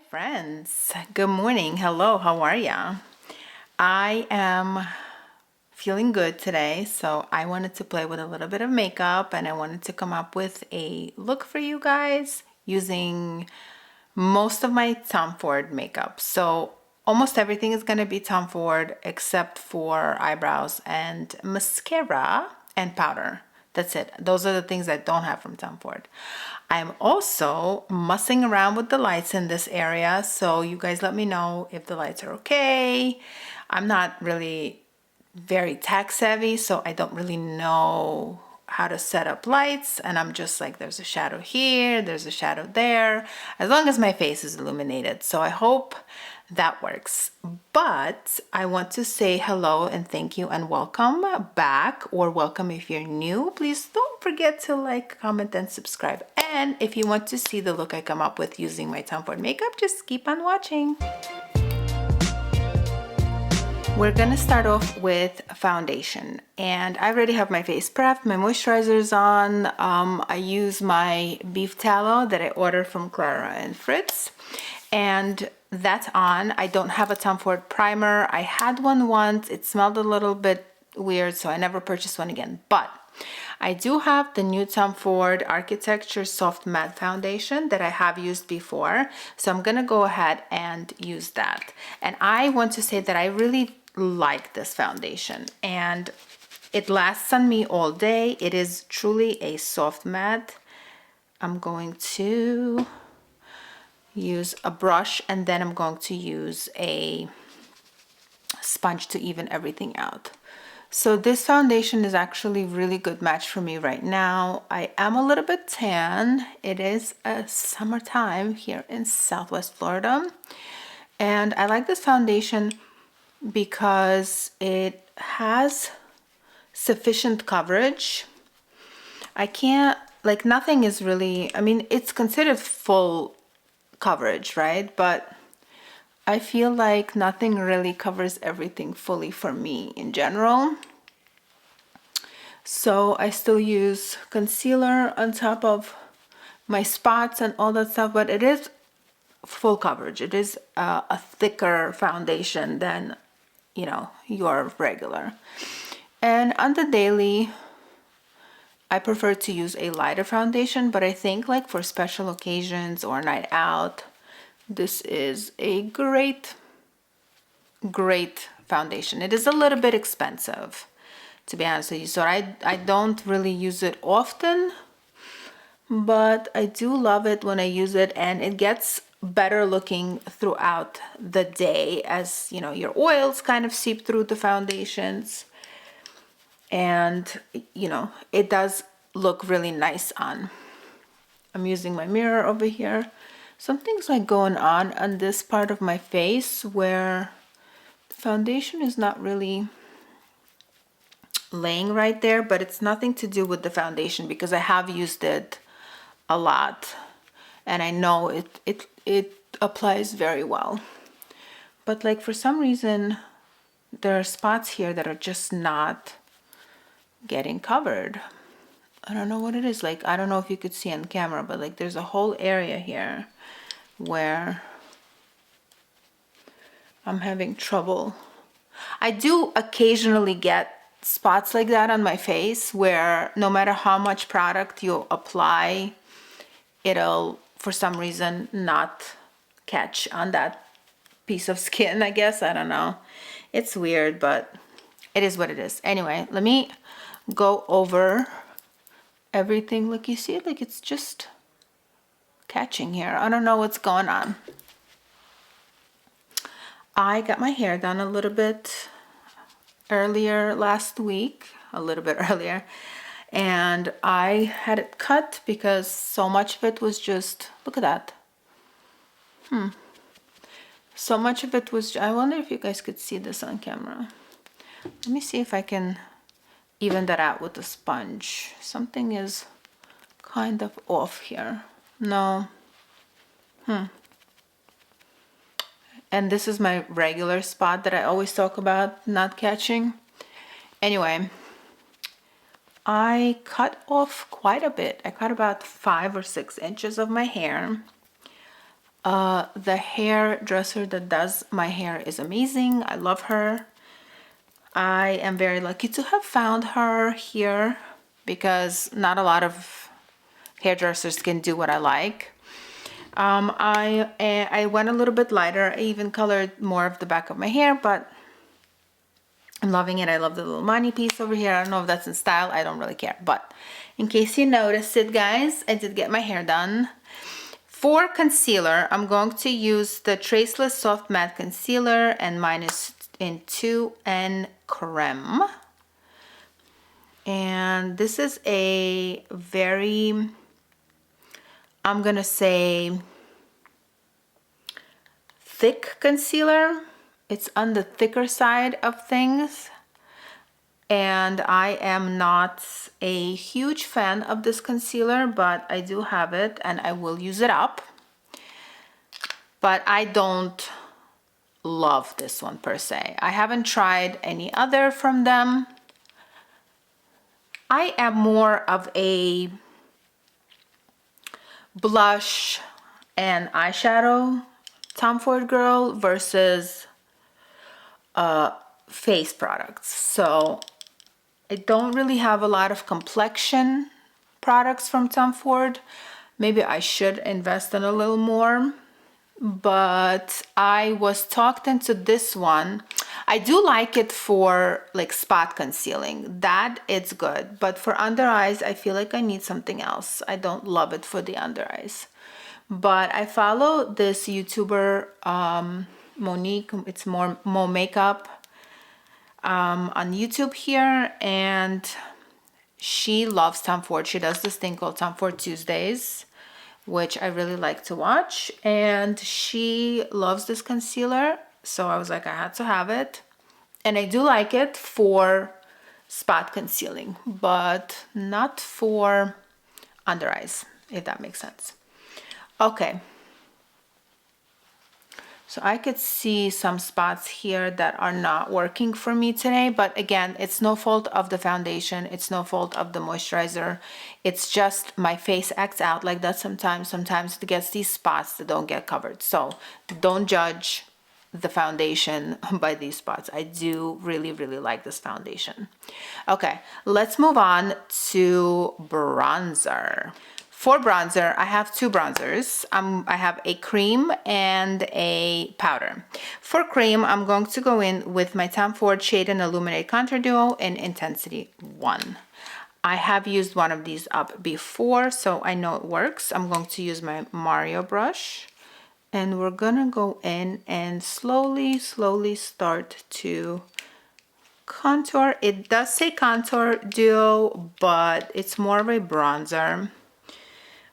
friends, good morning. Hello, how are ya? I am feeling good today, so I wanted to play with a little bit of makeup and I wanted to come up with a look for you guys using most of my Tom Ford makeup. So almost everything is going to be Tom Ford except for eyebrows and mascara and powder. That's it. Those are the things I don't have from Tom Ford. I'm also mussing around with the lights in this area, so you guys let me know if the lights are okay. I'm not really very tech savvy, so I don't really know how to set up lights, and I'm just like, there's a shadow here, there's a shadow there, as long as my face is illuminated. So I hope that works. But I want to say hello and thank you and welcome back, or welcome if you're new. Please don't forget to like, comment, and subscribe. And if you want to see the look I come up with using my Tom Ford makeup, just keep on watching. We're gonna start off with foundation, and I already have my face prepped. My moisturizer's on. I use my beef tallow that I ordered from Clara and Fritz, and that's on. I don't have a Tom Ford primer. I had one once. It smelled a little bit weird, so I never purchased one again. But I do have the new Tom Ford Architecture Soft Matte Foundation that I have used before. So I'm gonna go ahead and use that. And I want to say that I really like this foundation and it lasts on me all day. It is truly a soft matte. I'm going to use a brush and then I'm going to use a sponge to even everything out. So this foundation is actually a really good match for me right now. I am a little bit tan. It is a summertime here in Southwest Florida. And I like this foundation because it has sufficient coverage. I can't, like, nothing is really, I mean, it's considered full coverage, right? But I feel like nothing really covers everything fully for me in general. So I still use concealer on top of my spots and all that stuff, but it is full coverage. It is a thicker foundation than, you know, your regular. And on the daily, I prefer to use a lighter foundation, but I think like for special occasions or night out, this is a great foundation. It is a little bit expensive, to be honest with you, so I don't really use it often, but I do love it when I use it, and it gets better looking throughout the day as, you know, your oils kind of seep through the foundations, and you know, it does look really nice on. I'm using my mirror over here. Something's like going on this part of my face where the foundation is not really laying right there, but it's nothing to do with the foundation because I have used it a lot and I know it applies very well. But like for some reason there are spots here that are just not getting covered. I don't know what it is. Like, I don't know if you could see on camera, but like there's a whole area here where I'm having trouble. I do occasionally get spots like that on my face where no matter how much product you apply, it'll for some reason not catch on that piece of skin, I guess. I don't know. It's weird, but it is what it is. Anyway, let me go over everything. Look, you see it? Like it's just catching here. I don't know what's going on. I got my hair done a little bit earlier last week, a little bit earlier, and I had it cut because so much of it was just, look at that. So much of it was, I wonder if you guys could see this on camera. Let me see if I can even that out with a sponge. Something is kind of off here. No. And this is my regular spot that I always talk about not catching. Anyway, I cut off quite a bit. I cut about 5 or 6 inches of my hair. The hairdresser that does my hair is amazing. I love her. I am very lucky to have found her here because not a lot of hairdressers can do what I like. I went a little bit lighter. I even colored more of the back of my hair, but I'm loving it. I love the little money piece over here. I don't know if that's in style. I don't really care. But in case you noticed it, guys, I did get my hair done. For concealer, I'm going to use the Traceless Soft Matte Concealer, and mine is in 2N Creme. And this is a very, I'm gonna say, thick concealer. It's on the thicker side of things. And I am not a huge fan of this concealer, but I do have it and I will use it up. But I don't love this one per se. I haven't tried any other from them. I am more of a blush and eyeshadow Tom Ford girl versus face products. So I don't really have a lot of complexion products from Tom Ford. Maybe I should invest in a little more. But I was talked into this one. I do like it for like spot concealing. That it's good. But for under eyes, I feel like I need something else. I don't love it for the under eyes. But I follow this YouTuber, Monique. It's more Mo Makeup on YouTube here. And she loves Tom Ford. She does this thing called Tom Ford Tuesdays, which I really like to watch. And she loves this concealer. So I was like, I had to have it. And I do like it for spot concealing, but not for under eyes, if that makes sense. Okay. So I could see some spots here that are not working for me today, but again, it's no fault of the foundation. It's no fault of the moisturizer. It's just my face acts out like that sometimes. Sometimes it gets these spots that don't get covered. So don't judge the foundation by these spots. I do really, really like this foundation. Okay, let's move on to bronzer. For bronzer, I have two bronzers. I have a cream and a powder. For cream, I'm going to go in with my Tom Ford Shade and Illuminate Contour Duo in Intensity 1. I have used one of these up before, so I know it works. I'm going to use my Mario brush, and we're gonna go in and slowly start to contour. It does say Contour Duo, but it's more of a bronzer.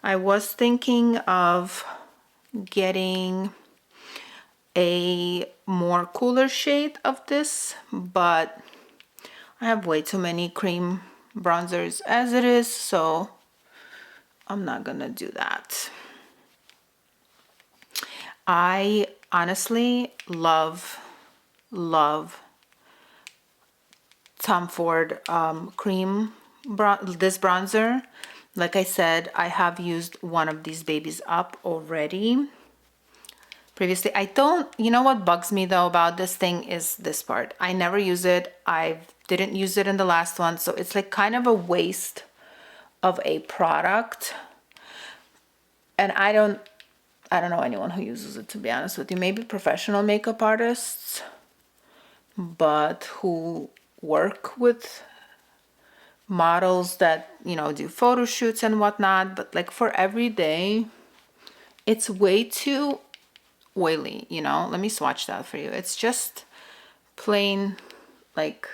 I was thinking of getting a more cooler shade of this, but I have way too many cream bronzers as it is, so I'm not gonna do that. I honestly love Tom Ford this bronzer. Like I said, I have used one of these babies up already previously. You know what bugs me though about this thing is this part. I never use it. I didn't use it in the last one, so it's like kind of a waste of a product. And I don't know anyone who uses it, to be honest with you. Maybe professional makeup artists, but who work with models that, you know, do photo shoots and whatnot. But like for every day, it's way too oily, you know. Let me swatch that for you. It's just plain, like,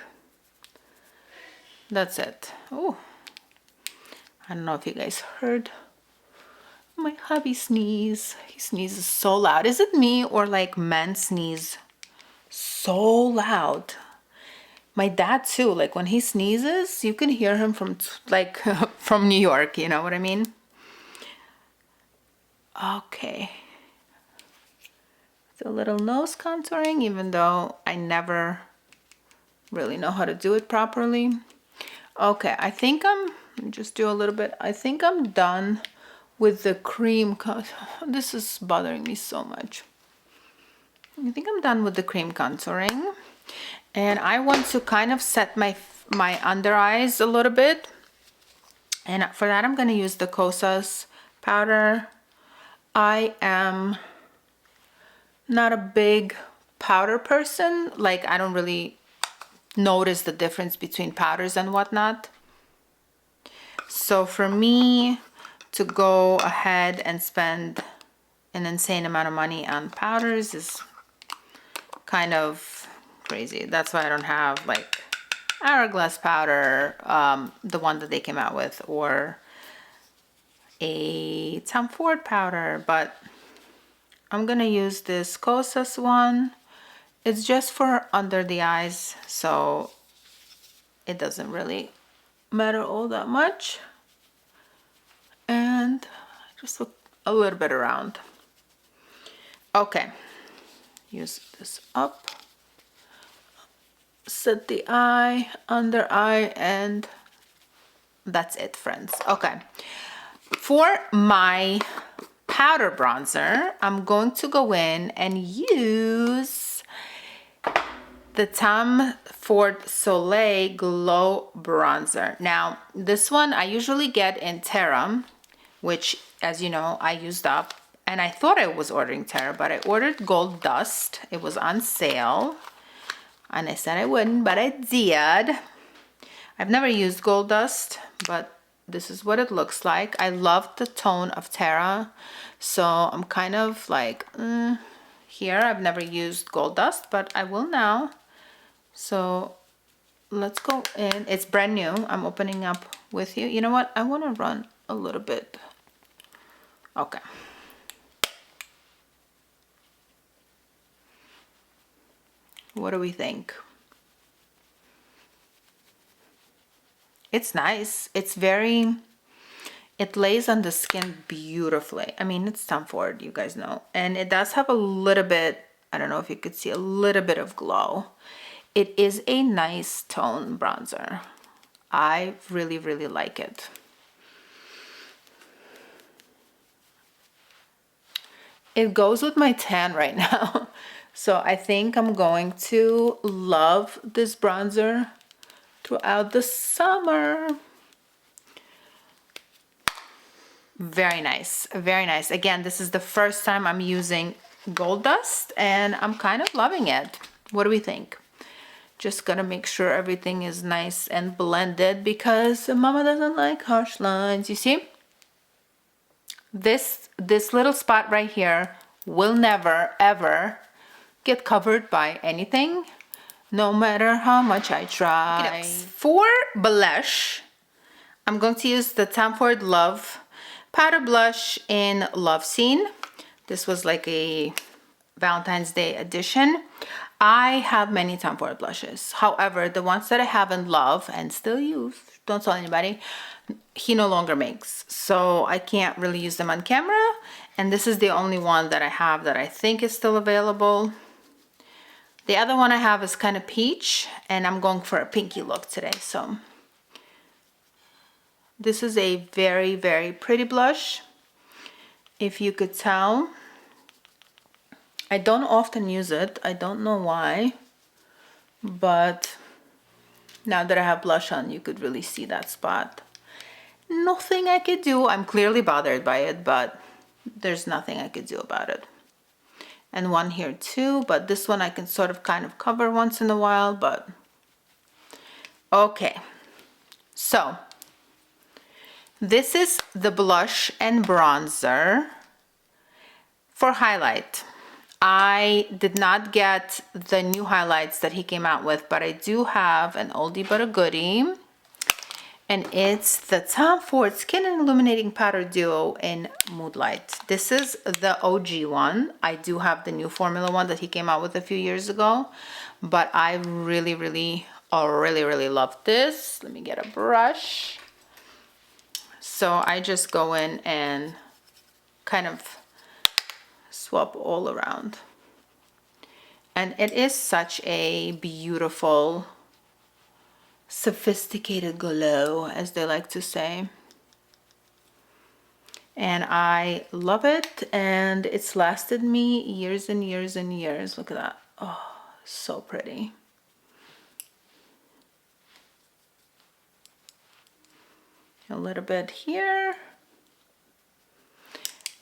that's it. Oh, I don't know if you guys heard my hubby sneeze. He sneezes so loud. Is it me or like men sneeze so loud? My dad too, like when he sneezes, you can hear him from like from New York, you know what I mean? Okay. So a little nose contouring, even though I never really know how to do it properly. Okay, I think just do a little bit. I think I'm done with the cream. This is bothering me so much. I think I'm done with the cream contouring. And I want to kind of set my under eyes a little bit. And for that, I'm going to use the Kosas powder. I am not a big powder person. Like, I don't really notice the difference between powders and whatnot. So for me to go ahead and spend an insane amount of money on powders is kind of crazy. That's why I don't have like Hourglass powder, the one that they came out with, or a Tom Ford powder, but I'm gonna use this Kosas one. It's just for under the eyes, so it doesn't really matter all that much. And just look a little bit around. Okay, use this up. Set the eye, under eye, and that's it, friends. Okay, for my powder bronzer, I'm going to go in and use the Tom Ford Soleil Glow Bronzer. Now, this one I usually get in Terra, which, as you know, I used up. And I thought I was ordering Terra, but I ordered Gold Dust. It was on sale. And I said I wouldn't, but I did. I've never used Gold Dust, but this is what it looks like. I love the tone of Terra, so I'm kind of like, here. I've never used Gold Dust, but I will now. So let's go in. It's brand new. I'm opening up with you. You know what? I want to run a little bit. Okay. What do we think? It's nice. It's very, it lays on the skin beautifully. I mean, it's Tom Ford, you guys know. And it does have a little bit, I don't know if you could see, a little bit of glow. It is a nice tone bronzer. I really, really like it. It goes with my tan right now. So I think I'm going to love this bronzer throughout the summer. Very nice, very nice. Again, this is the first time I'm using Gold Dust and I'm kind of loving it. What do we think? Just gotta make sure everything is nice and blended because mama doesn't like harsh lines. You see? This little spot right here will never ever get covered by anything, no matter how much I try. For blush, I'm going to use the Tom Ford Love Powder Blush in Love Scene. This was like a Valentine's Day edition. I have many Tom Ford blushes. However, the ones that I have in Love and still use, don't tell anybody, he no longer makes. So I can't really use them on camera. And this is the only one that I have that I think is still available. The other one I have is kind of peach, and I'm going for a pinky look today. So this is a very, very pretty blush. If you could tell, I don't often use it. I don't know why, but now that I have blush on, you could really see that spot. Nothing I could do. I'm clearly bothered by it, but there's nothing I could do about it. And one here too, but this one I can sort of kind of cover once in a while, but okay. So this is the blush and bronzer for highlight. I did not get the new highlights that he came out with, but I do have an oldie but a goodie. And it's the Tom Ford Skin and Illuminating Powder Duo in Moodlight. This is the OG one. I do have the new formula one that he came out with a few years ago, but I really, really love this. Let me get a brush. So I just go in and kind of swap all around. And it is such a beautiful, sophisticated glow, as they like to say. and I love it, and it's lasted me years and years and years. Look at that. Oh, so pretty. A little bit here.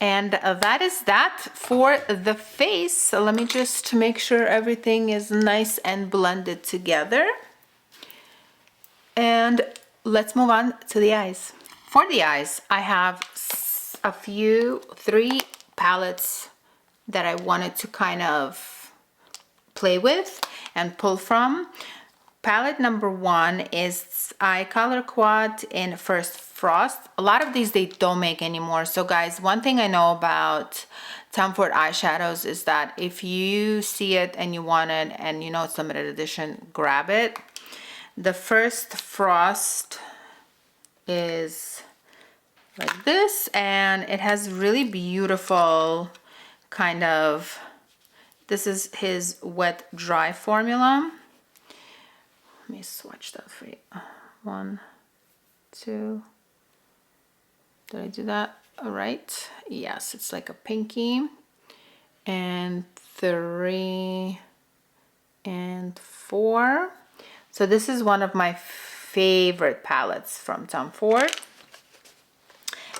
And that is that for the face. So let me just make sure everything is nice and blended together. And let's move on to the eyes. For the eyes, I have three palettes that I wanted to kind of play with and pull from. Palette number one is Eye Color Quad in First Frost. A lot of these they don't make anymore. So guys, one thing I know about Tom Ford eyeshadows is that if you see it and you want it and you know it's limited edition, grab it. The First Frost is like this, and it has really beautiful kind of, this is his wet dry formula. Let me swatch that for you. 1, 2. Did I do that all right? Yes, it's like a pinky. And 3 and 4. So this is one of my favorite palettes from Tom Ford.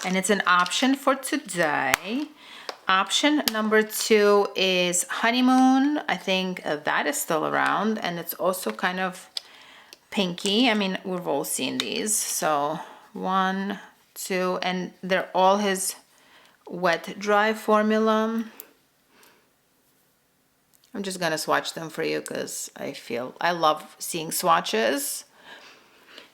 And it's an option for today. Option number 2 is Honeymoon. I think that is still around, and it's also kind of pinky. I mean, we've all seen these. So 1, 2, and they're all his wet dry formula. I'm just gonna swatch them for you because I love seeing swatches.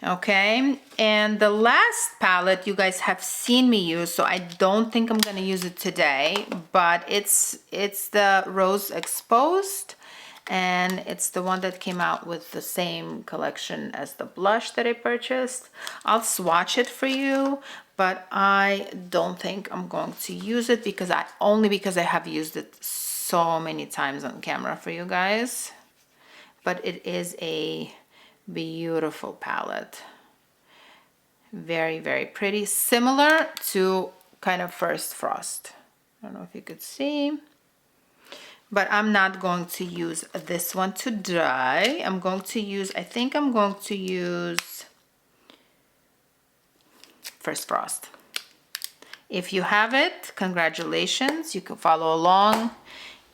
Okay, and the last palette you guys have seen me use, so I don't think I'm gonna use it today, but it's the Rose Exposed, and it's the one that came out with the same collection as the blush that I purchased. I'll swatch it for you, but I don't think I'm going to use it because I have used it so many times on camera for you guys. But it is a beautiful palette. Very, very pretty. Similar to kind of First Frost. I don't know if you could see. But I'm not going to use this one today. I'm going to use, I think I'm going to use First Frost. If you have it, congratulations. You can follow along.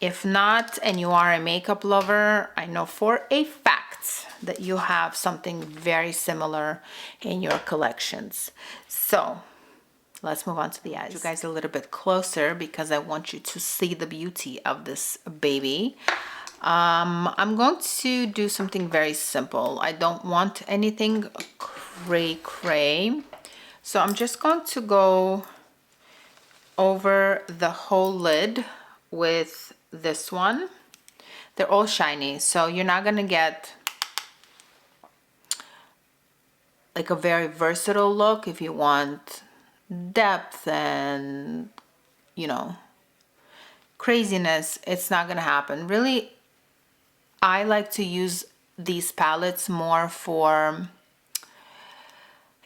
If not, and you are a makeup lover, I know for a fact that you have something very similar in your collections. So let's move on to the eyes. You guys a little bit closer because I want you to see the beauty of this baby. I'm going to do something very simple. I don't want anything cray. So I'm just going to go over the whole lid with this one. They're all shiny, so you're not gonna get like a very versatile look. If you want depth and, you know, craziness, it's not gonna happen. Really, I like to use these palettes more for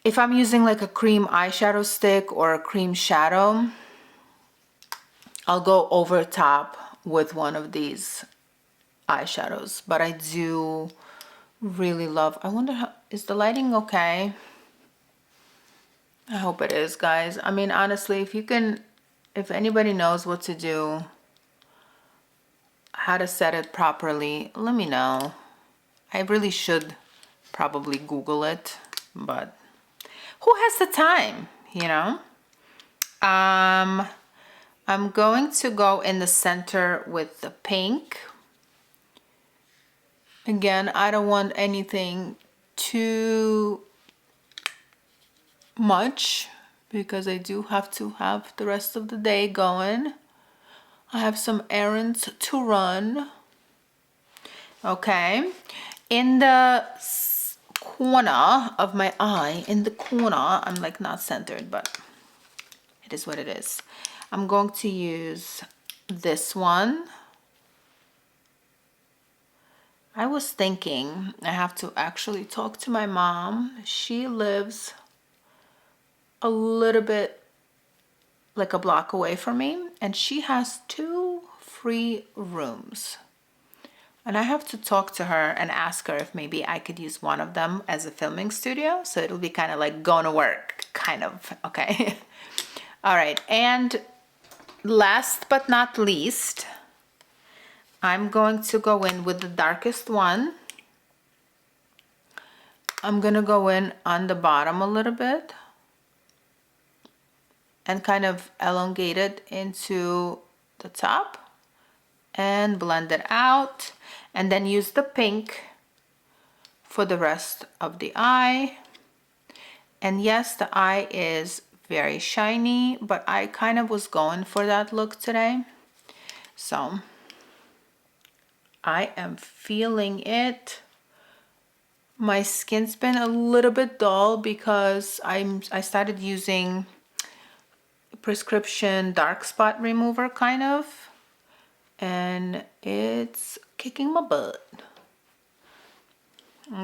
if I'm using like a cream eyeshadow stick or a cream shadow. I'll go over top with one of these eyeshadows, but I do really love, I wonder how, is the lighting okay? I hope it is, guys. I mean, honestly, if anybody knows what to do, how to set it properly, let me know. I really should probably Google it, but who has the time, you know? I'm going to go in the center with the pink. Again, I don't want anything too much because I do have to have the rest of the day going. I have some errands to run. Okay, in the corner of my eye, in the corner, I'm like not centered, but it is what it is. I'm going to use this one. I was thinking I have to actually talk to my mom. She lives a little bit like a block away from me, and she has 2 free rooms. And I have to talk to her and ask her if maybe I could use one of them as a filming studio. So it'll be kind of like going to work, kind of, okay? All right, and last but not least, I'm going to go in with the darkest one. I'm gonna go in on the bottom a little bit and kind of elongate it into the top and blend it out, and then use the pink for the rest of the eye. And yes, the eye is very shiny, but I kind of was going for that look today. So I am feeling it. My skin's been a little bit dull because I started using prescription dark spot remover kind of, and it's kicking my butt.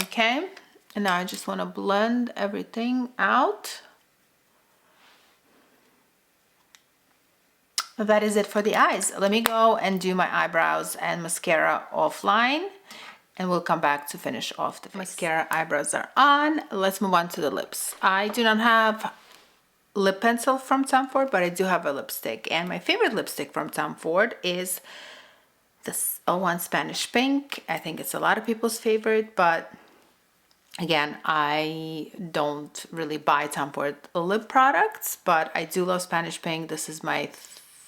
Okay, and now I just want to blend everything out. That is it for the eyes. Let me go and do my eyebrows and mascara offline, and we'll come back to finish off the face. Mascara, eyebrows are on. Let's move on to the lips. I do not have lip pencil from Tom Ford, but I do have a lipstick, and my favorite lipstick from Tom Ford is this 01 Spanish Pink. I think it's a lot of people's favorite, but again, I don't really buy Tom Ford lip products, but I do love Spanish Pink. This is my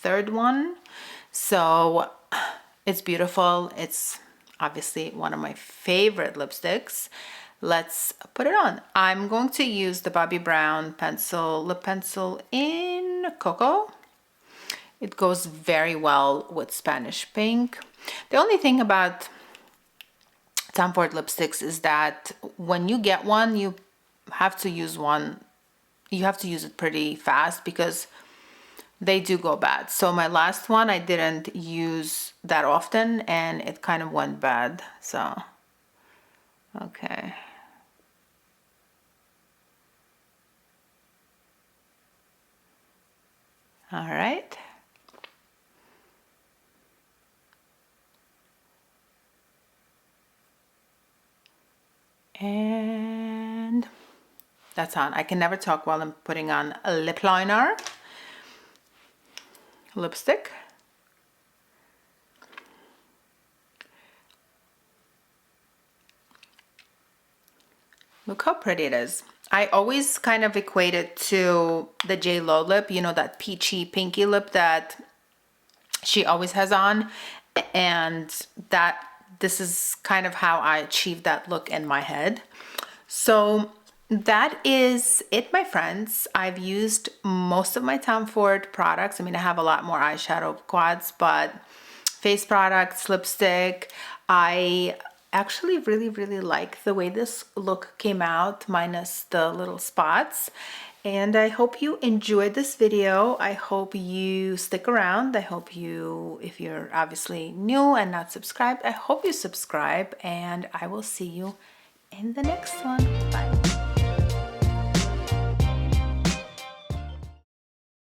3rd one, so it's beautiful. It's obviously one of my favorite lipsticks. Let's put it on. I'm going to use the Bobbi Brown pencil, lip pencil in Cocoa. It goes very well with Spanish Pink. The only thing about Tom Ford lipsticks is that when you get one, you have to use it pretty fast because they do go bad. So my last one I didn't use that often and it kind of went bad. So, okay. All right. And that's on. I can never talk while I'm putting on a lip liner. Lipstick. Look how pretty it is. I always kind of equate it to the J.Lo lip, you know, that peachy pinky lip that she always has on, and that this is kind of how I achieve that look in my head. So that is it, my friends. I've used most of my Tom Ford products. I mean, I have a lot more eyeshadow quads, but face products, lipstick. I actually really like the way this look came out, minus the little spots. And I hope you enjoyed this video. I hope you stick around. I hope you, if you're obviously new and not subscribed, I hope you subscribe, and I will see you in the next one. Bye.